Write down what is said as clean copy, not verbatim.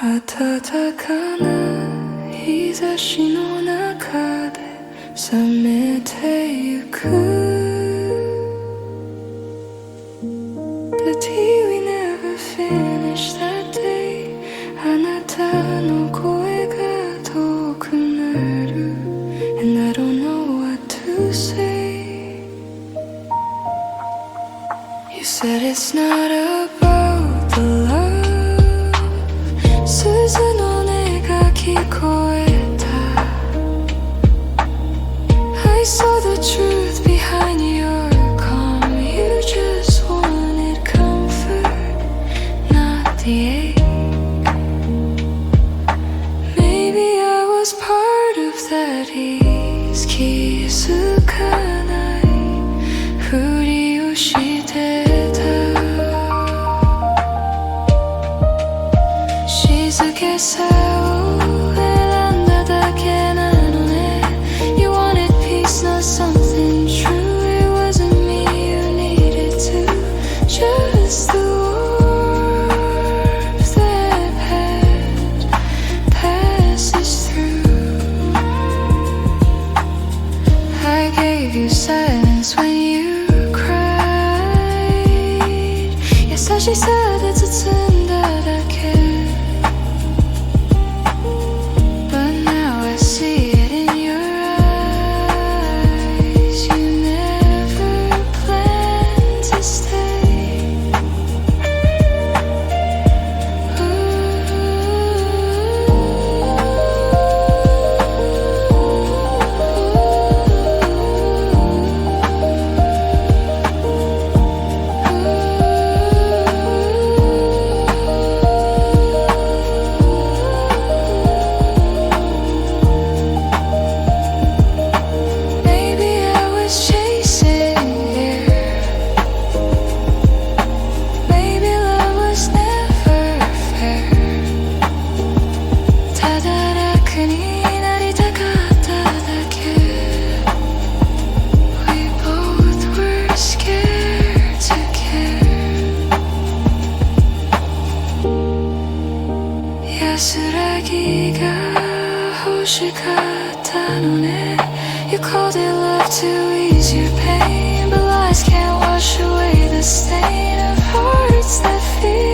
暖かな日差しの中で冷めてゆく The tea we never finished that day あなたの声が遠くなる And I don't know what to say You said it's not about the love 鈴の音が聞こえた I saw the truth behind your calm You just wanted comfort, not the ache Maybe I was part of that haze 気づかないふりをして静けさを選んだだけなのね You wanted peace, not something true It wasn't me you needed to Just the warmth that passes through I gave you silence when you cried 優しさで包んだだけ安らぎが欲しかったのね You called it love to ease your pain But lies can't wash away the stain of hearts that feel